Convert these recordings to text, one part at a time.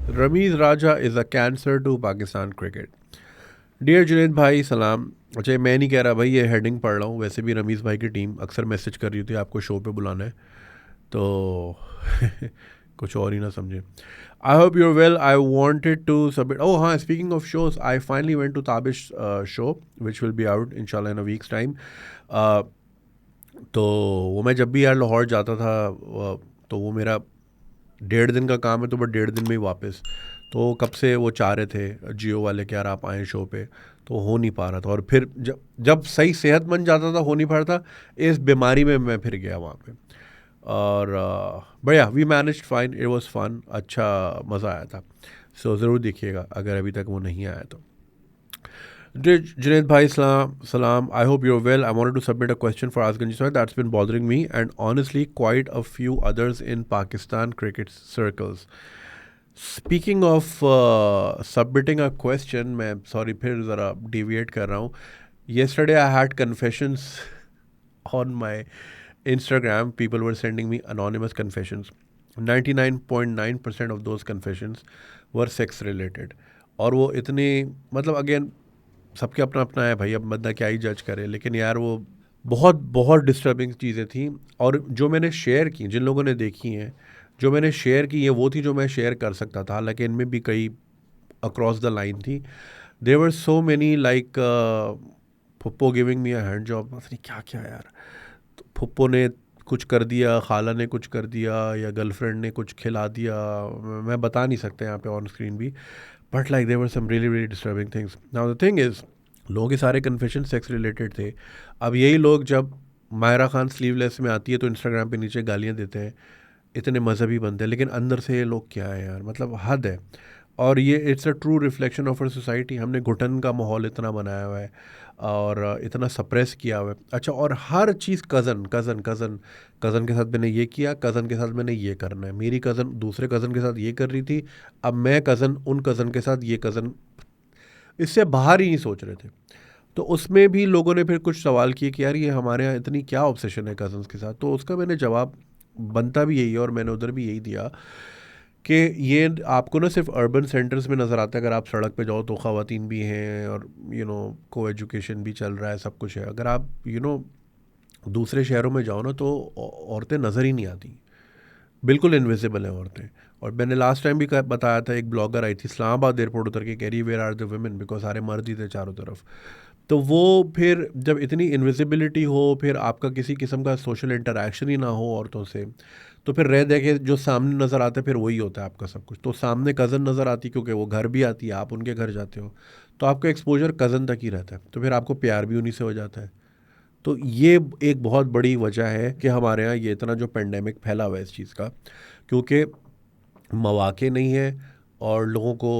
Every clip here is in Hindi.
Ramiz Raja is a cancer to Pakistan cricket. Dear Junaid भाई सलाम। अच्छा, मैं नहीं कह रहा भाई, ये हेडिंग पढ़ रहा हूँ। वैसे भी रमीज़ भाई की टीम अक्सर मैसेज कर रही थी आपको शो पे बुलाना है, तो कुछ और ही ना समझे। I hope you're well. I wanted to submit, oh हाँ, speaking of shows, I finally went to Tabish show which will be out इंशाल्लाह इन अ वीक्स टाइम। तो वो मैं जब भी यार लाहौर जाता था, तो वो मेरा 1.5 दिन का काम है, तो बस 1.5 दिन में ही वापस। तो कब से वो चाह रहे थे जियो वाले कि यार आप आएँ शो पे, तो हो नहीं पा रहा था। और फिर जब जब सही सेहतमंद जाता था हो नहीं पा रहा था, इस बीमारी में मैं फिर गया वहाँ पे। और बढ़िया, we manage fine, it was fun, अच्छा मज़ा आया था। सो ज़रूर देखिएगा अगर अभी तक वो नहीं आया तो। Junaid Bhai, salam. I hope you're well. I wanted to submit a question for Ask Ganji Sahib that's been bothering me and honestly quite a few others in Pakistan cricket circles. Speaking of submitting a question, मैं sorry फिर ज़रा deviate कर रहा हूँ. Yesterday I had confessions on my Instagram. People were sending me anonymous confessions. 99.9% of those confessions were sex related. और वो इतनी, मतलब अगेन सबके अपना अपना है भाई, अब बंदा क्या ही जज करे, लेकिन यार वो बहुत बहुत डिस्टर्बिंग चीज़ें थी। और जो मैंने शेयर की, जिन लोगों ने देखी हैं, जो मैंने शेयर की, ये वो थी जो मैं शेयर कर सकता था, हालांकि इनमें भी कई अक्रॉस द लाइन थी। There were so many like फुप्पो giving me a hand job, पता नहीं क्या क्या यार। तो फुप्पो ने कुछ कर दिया, खाला ने कुछ कर दिया, या गर्लफ्रेंड ने कुछ खिला दिया, मैं बता नहीं सकता यहाँ पे ऑन स्क्रीन भी। But like there are some really really disturbing things. Now the thing is, लोगों के सारे कन्फेशन सेक्स रिलेटेड थे। अब यही लोग जब मायरा खान स्लीवलेस में आती है तो इंस्टाग्राम पे नीचे गालियाँ देते हैं, इतने मजहबी बनते हैं, लेकिन अंदर से ये लोग क्या है यार, मतलब हद है। और ये it's a true reflection of our society. हमने घुटन का माहौल इतना बनाया हुआ है और इतना सप्रेस किया हुआ है। अच्छा, और हर चीज़ कज़न कज़न कज़न, कज़न के साथ मैंने ये किया, कज़न के साथ मैंने ये करना है, मेरी कज़न दूसरे कज़न के साथ ये कर रही थी, अब मैं कज़न उन कज़न के साथ ये कज़न, इससे बाहर ही नहीं सोच रहे थे। तो उसमें भी लोगों ने फिर कुछ सवाल किए कि यार ये हमारे यहाँ इतनी क्या ऑब्सेशन है कज़न्स के साथ। तो उसका मैंने जवाब बनता भी यही है और मैंने उधर भी यही दिया कि ये आपको ना सिर्फ अर्बन सेंटर्स में नज़र आता है। अगर आप सड़क पे जाओ तो ख़वातीन भी हैं और को एजुकेशन भी चल रहा है, सब कुछ है। अगर आप दूसरे शहरों में जाओ ना तो औरतें नज़र ही नहीं आती, बिल्कुल इनविजिबल हैं औरतें। और मैंने लास्ट टाइम भी बताया था, एक ब्लॉगर आई थी इस्लामाबाद एयरपोर्ट उतर के, कह रही where are the women, because सारे मर्द ही थे चारों तरफ। तो वो फिर जब इतनी इनविजिबिलिटी हो, फिर आपका किसी किस्म का सोशल इंटरेक्शन ही ना हो औरतों से, तो फिर रह दे के जो सामने नज़र आता है फिर वही होता है आपका सब कुछ। तो सामने कज़न नज़र आती क्योंकि वो घर भी आती है, आप उनके घर जाते हो, तो आपका एक्सपोजर कज़न तक ही रहता है, तो फिर आपको प्यार भी उन्हीं से हो जाता है। तो ये एक बहुत बड़ी वजह है कि हमारे यहाँ ये इतना जो पेंडेमिक फैला हुआ है इस चीज़ का, क्योंकि मौके नहीं है और लोगों को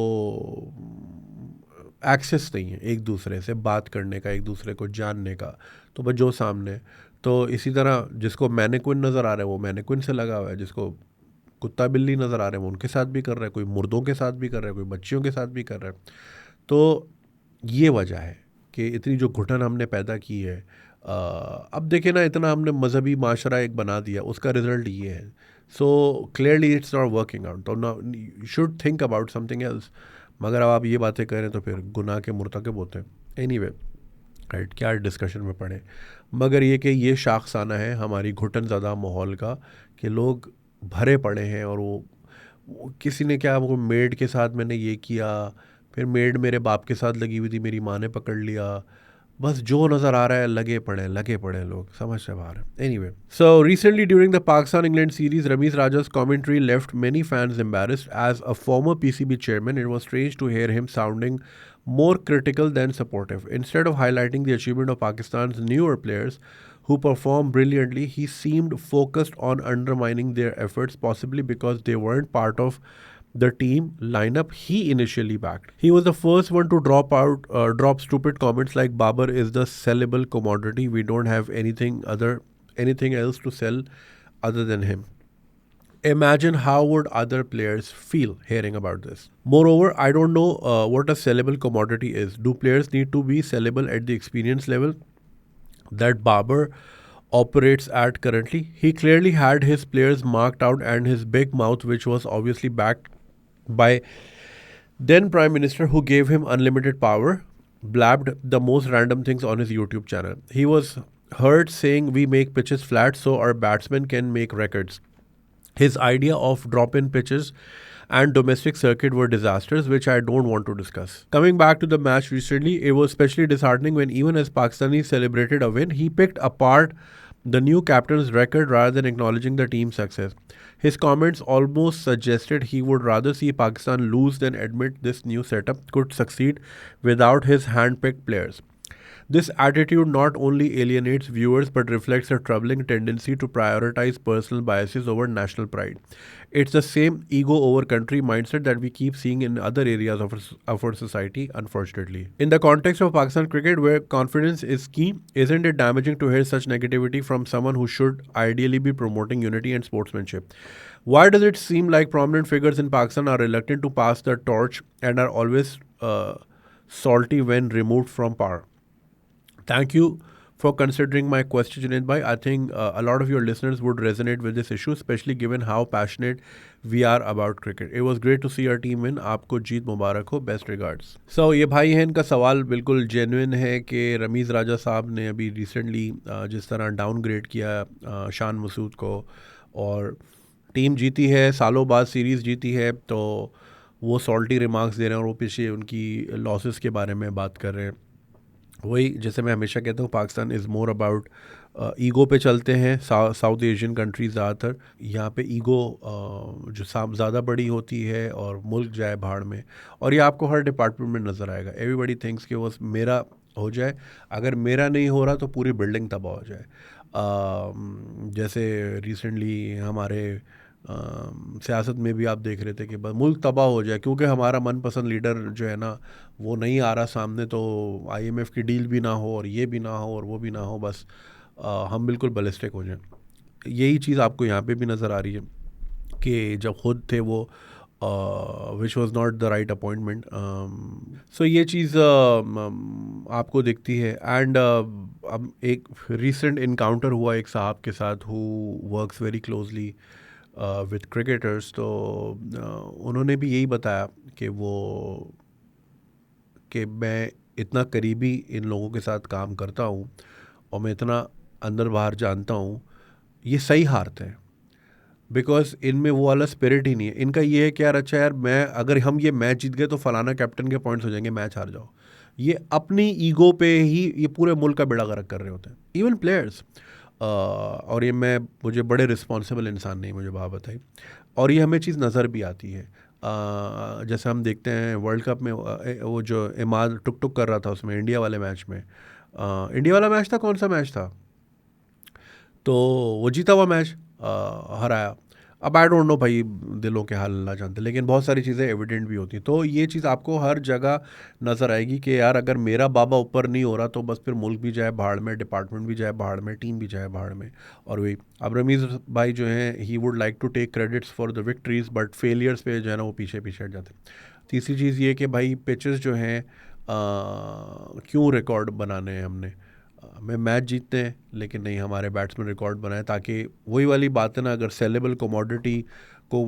एक्सेस नहीं है एक दूसरे से बात करने का, एक दूसरे को जानने का। तो बस जो सामने, तो इसी तरह जिसको मैनेक्विन नज़र आ रहा है वो मैनेक्विन से लगा हुआ है, जिसको कुत्ता बिल्ली नज़र आ रहे हैं वो उनके साथ भी कर रहा है, कोई मुर्दों के साथ भी कर रहा है, कोई बच्चियों के साथ भी कर रहा है। तो ये वजह है कि इतनी जो घुटन हमने पैदा की है। अब देखें ना, इतना हमने मजहबी माशरा एक बना दिया, उसका रिजल्ट ये है। So clearly it's not working out, तो ना you should think about something else. मगर अब आप ये बातें करें तो फिर गुनाह के मुर्तकब होते हैं। एनीवे, राइट, क्या डिस्कशन में पड़े। मगर ये कि ये शाखसाना है हमारी घुटन ज़्यादा माहौल का, कि लोग भरे पड़े हैं। और वो किसी ने क्या, वो मेड के साथ मैंने ये किया, फिर मेड मेरे बाप के साथ लगी हुई थी, मेरी माँ ने पकड़ लिया, बस जो नज़र आ रहा है लगे पड़े हैं लोग, समझ से बाहर है। Anyway, so recently during the Pakistan England series, Rameez Raja's commentary left many fans embarrassed. As a former PCB chairman, it was strange to hear him sounding more critical than supportive. Instead of highlighting the achievement of Pakistan's newer players who performed brilliantly, he seemed focused on undermining their efforts, possibly because they weren't part of the team lineup he initially backed. He was the first one to drop stupid comments like Babar is the sellable commodity. We don't have anything else to sell other than him. Imagine how would other players feel hearing about this. Moreover, I don't know what a sellable commodity is. Do players need to be sellable at the experience level that Babar operates at currently? He clearly had his players marked out and his big mouth, which was obviously backed by then Prime Minister, who gave him unlimited power, blabbed the most random things on his YouTube channel. He was heard saying, "We make pitches flat so our batsmen can make records." His idea of drop-in pitches and domestic circuit were disasters, which I don't want to discuss. Coming back to the match recently, it was especially disheartening when even as Pakistani celebrated a win, he picked apart the new captain's record rather than acknowledging the team's success. His comments almost suggested he would rather see Pakistan lose than admit this new setup could succeed without his hand-picked players. This attitude not only alienates viewers but reflects a troubling tendency to prioritize personal biases over national pride. It's the same ego over country mindset that we keep seeing in other areas of our society, unfortunately. In the context of Pakistan cricket, where confidence is key, isn't it damaging to hear such negativity from someone who should ideally be promoting unity and sportsmanship? Why does it seem like prominent figures in Pakistan are reluctant to pass the torch and are always salty when removed from power? Thank you for considering my question, Junaid bhai. I think a lot of your listeners would resonate with this issue, especially given how passionate we are about cricket. It was great to see our team win. आपको जीत मुबारक हो. Best regards. So ये भाई हैं, इनका सवाल बिल्कुल जेन्युइन है कि रमीज़ राजा साहब ने अभी रिसेंटली जिस तरह डाउनग्रेड किया शान मसूद को, और टीम जीती है, सालों बाद सीरीज़ जीती है, तो वो सॉल्टी रिमार्क्स दे रहे हैं और वो पीछे उनकी लॉसेस के बारे में बात कर रहे हैं. वही जैसे मैं हमेशा कहता हूँ, Pakistan is more about ego पे चलते हैं. साउथ एशियन कंट्रीज़ ज़्यादातर यहाँ पे ईगो जो ज़्यादा बड़ी होती है और मुल्क जाए भाड़ में. और ये आपको हर डिपार्टमेंट में नज़र आएगा. एवरीबडी थिंक्स कि वो मेरा हो जाए, अगर मेरा नहीं हो रहा तो पूरी बिल्डिंग तबाह हो जाए. जैसे रिसेंटली हमारे सियासत में भी आप देख रहे थे कि बस मुल्क तबाह हो जाए क्योंकि हमारा मनपसंद लीडर जो है ना वो नहीं आ रहा सामने, तो IMF की डील भी ना हो और ये भी ना हो और वो भी ना हो, बस हम बिल्कुल बलिस्टिक हो जाएं. यही चीज़ आपको यहाँ पे भी नज़र आ रही है कि जब खुद थे वो which was not the right appointment. So ये चीज़ आपको दिखती है. एंड अब एक रिसेंट इनकाउंटर हुआ एक साहब के साथ who works very closely with cricketers. तो उन्होंने भी यही बताया कि मैं इतना करीबी इन लोगों के साथ काम करता हूँ और मैं इतना अंदर बाहर जानता हूँ, ये सही हारते हैं बिकॉज इनमें वो वाला स्पिरिट ही नहीं है. इनका ये है कि यार अच्छा यार, मैं अगर हम ये मैच जीत गए तो फलाना कैप्टन के पॉइंट्स हो जाएंगे, मैच हार जाओ. ये अपनी ईगो पे ही ये पूरे मुल्क का बेड़ा गर्क कर रहे होते हैं, इवन प्लेयर्स. और ये मुझे बड़े रिस्पॉन्सिबल इंसान नहीं मुझे बात बताई. और ये हमें चीज़ नज़र भी आती है. जैसे हम देखते हैं वर्ल्ड कप में वो जो इमाद टुक टुक कर रहा था उसमें इंडिया वाले मैच में, इंडिया वाला मैच था, कौन सा मैच था, तो वो जीता हुआ मैच हराया. अब आई डोंट नो भाई, दिलों के हाल अल्लाह जानते, लेकिन बहुत सारी चीज़ें एविडेंट भी होती हैं. तो ये चीज़ आपको हर जगह नज़र आएगी कि यार अगर मेरा बाबा ऊपर नहीं हो रहा तो बस फिर मुल्क भी जाए भाड़ में, डिपार्टमेंट भी जाए भाड़ में, टीम भी जाए भाड़ में. और वही अब रमीज़ भाई जो हैं, he would like to take credits for the victories, but failures पे जो है ना वो पीछे पीछे हट जाते हैं. तीसरी चीज़ ये कि भाई पिचेस जो हैं क्यों रिकॉर्ड बनाने हैं हमने, हमें मैच जीतते हैं लेकिन नहीं, हमारे बैट्समैन रिकॉर्ड बनाए ताकि वही वाली बात है ना, अगर सेलेबल कमोडिटी को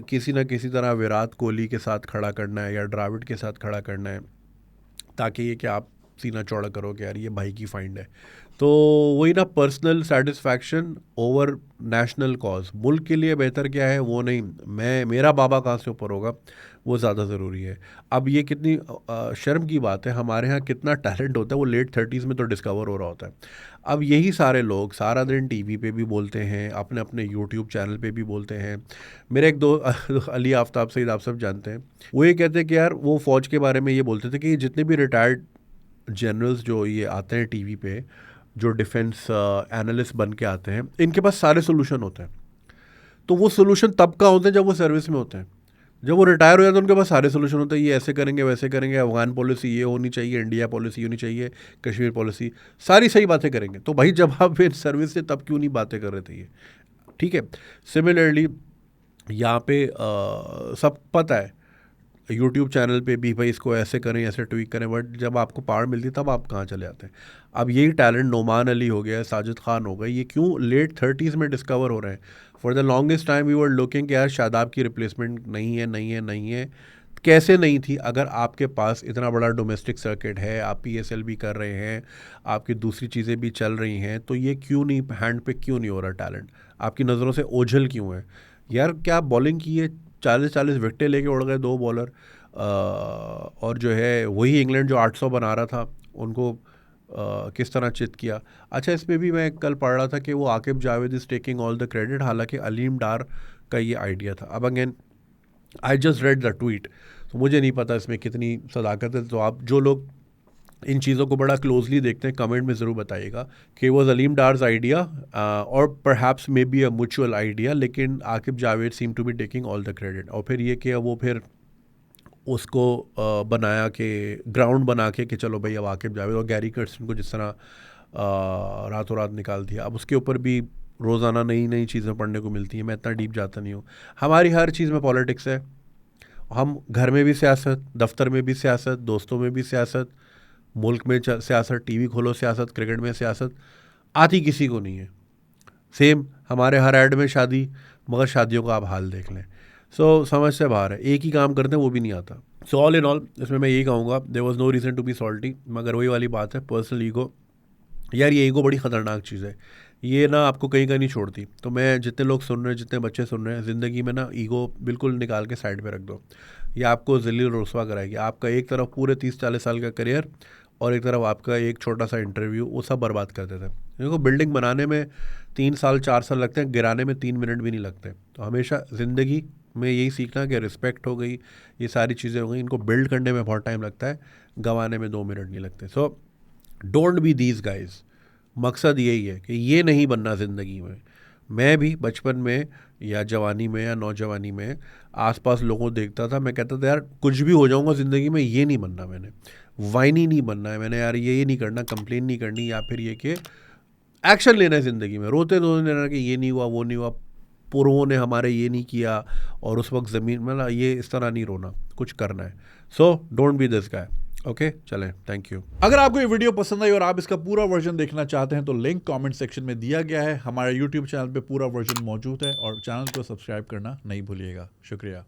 किसी ना किसी तरह विराट कोहली के साथ खड़ा करना है या द्रविड़ के साथ खड़ा करना है ताकि ये कि आप सीना चौड़ा करो कि यार ये भाई की फाइंड है. तो वही ना, personal satisfaction over national cause. मुल्क के लिए बेहतर क्या है वो नहीं, मेरा बाबा कहाँ से ऊपर होगा वो ज़्यादा ज़रूरी है. अब ये कितनी शर्म की बात है, हमारे यहाँ कितना टैलेंट होता है वो लेट 30s में तो डिस्कवर हो रहा होता है. अब यही सारे लोग सारा दिन TV पे भी बोलते हैं, अपने अपने YouTube चैनल पे भी बोलते हैं. मेरे एक दो अली आफ्ताब सईद, आप सब जानते हैं, वो ये कहते हैं कि यार वो फ़ौज के बारे में ये बोलते थे कि जितने भी रिटायर्ड जनरल्स जो ये आते हैं TV पे, जो डिफेंस एनालिस्ट बन के आते हैं, इनके पास सारे सोल्यूशन होते हैं. तो वो सोल्यूशन तब का होते हैं जब वो सर्विस में होते हैं. जब वो रिटायर हो जाते हैं उनके पास सारे सोल्यूशन होते हैं, ये ऐसे करेंगे वैसे करेंगे, अफगान पॉलिसी ये होनी चाहिए, इंडिया पॉलिसी होनी चाहिए, कश्मीर पॉलिसी, सारी सही बातें करेंगे. तो भाई जब आप इन सर्विस से तब क्यों नहीं बातें कर रहे थे ये, ठीक है. सिमिलरली यहाँ पे सब पता है यूट्यूब चैनल पे भी भाई इसको ऐसे करें, ऐसे ट्वीक करें, बट जब आपको पावर मिलती है तब आप कहाँ चले जाते हैं। अब यही टैलेंट नोमान अली हो गया, साजिद खान हो गए, ये क्यों लेट 30s में डिस्कवर हो रहे हैं। For the longest time we were looking कि यार शादाब की रिप्लेसमेंट नहीं है, नहीं है, नहीं है। कैसे नहीं थी? अगर आपके पास इतना बड़ा डोमेस्टिक सर्किट है, आप PSL भी कर रहे हैं, आपकी दूसरी चीज़ें भी चल रही हैं, तो ये क्यों नहीं हैंड पे क्यों नहीं हो रहा टैलेंट? आपकी नज़रों से ओझल क्यों है? यार क्या बॉलिंग की है, 40-40 विकेटें लेके उड़ गए 2 बॉलर। और जो है वही इंग्लैंड जो 800 बना रहा था उनको किस तरह चित किया। अच्छा, इसमें भी मैं कल पढ़ रहा था कि वो Aqib Javed is taking all the credit, हालांकि अलीम डार का ये आइडिया था। अब again I just read the tweet, तो मुझे नहीं पता इसमें कितनी सदाकत है। तो आप जो लोग इन चीज़ों को बड़ा क्लोजली देखते हैं कमेंट में ज़रूर बताइएगा कि वो अलीम डार्स आइडिया और perhaps maybe a mutual idea, लेकिन Aaqib Javed seem to be taking all the credit. और फिर ये कि वो फिर उसको बनाया कि ग्राउंड बना के चलो भाई अब आकिब जावेद और गैरी कर्स्टन को जिस तरह रातों रात निकाल दिया। अब उसके ऊपर भी रोज़ाना नई नई चीज़ें पढ़ने को मिलती हैं। मैं इतना डीप जाता नहीं हूँ। हमारी हर चीज़ में पॉलिटिक्स है। हम घर में भी सियासत, दफ्तर में भी सियासत, दोस्तों में भी सियासत, मुल्क में सियासत, टीवी खोलो सियासत, क्रिकेट में सियासत, आती किसी को नहीं है। सेम हमारे हर ऐड में शादी, मगर शादियों का आप हाल देख लें। सो समझ से बाहर है, एक ही काम करते हैं वो भी नहीं आता। सो ऑल इन ऑल इसमें मैं यही कहूँगा, there was no reason to be salty, मगर वही वाली बात है पर्सनल ईगो। यार ये ईगो बड़ी ख़तरनाक चीज़ है, ये ना आपको कहीं का नहीं छोड़ती। तो मैं जितने लोग सुन रहे हैं, जितने बच्चे सुन रहे हैं, ज़िंदगी में ना ईगो बिल्कुल निकाल के साइड पे रख दो। ये आपको ज़लील रुसवा कराएगी। आपका एक तरफ पूरे 30-40 साल का करियर और एक तरफ आपका एक छोटा सा इंटरव्यू, वो सब बर्बाद कर देते हैं। देखो बिल्डिंग बनाने में 3 साल 4 साल लगते हैं, गिराने में 3 मिनट भी नहीं लगते। तो हमेशा ज़िंदगी में यही सीखना कि रिस्पेक्ट हो गई, ये सारी चीज़ें हो गई, इनको बिल्ड करने में बहुत टाइम लगता है, गंवाने में 2 मिनट नहीं लगते। So don't be these guys. मकसद यही है कि ये नहीं बनना ज़िंदगी में। मैं भी बचपन में या जवानी में या नौजवानी में आसपास लोगों को देखता था, मैं कहता था यार कुछ भी हो जाऊंगा ज़िंदगी में, ये नहीं बनना मैंने, वाइनी नहीं बनना है मैंने, यार ये नहीं करना, कंप्लेन नहीं करनी, या फिर ये कि एक्शन लेना है ज़िंदगी में, रोते रोते लेना कि ये नहीं हुआ, वो नहीं हुआ, पूर्वों ने हमारे ये नहीं किया और उस वक्त ज़मीन मतलब ये इस तरह नहीं रोना, कुछ करना है। So don't be this guy. Okay चलें, थैंक यू। अगर आपको ये वीडियो पसंद आई और आप इसका पूरा वर्जन देखना चाहते हैं तो लिंक कमेंट सेक्शन में दिया गया है। हमारे यूट्यूब चैनल पे पूरा वर्जन मौजूद है और चैनल को सब्सक्राइब करना नहीं भूलिएगा। शुक्रिया।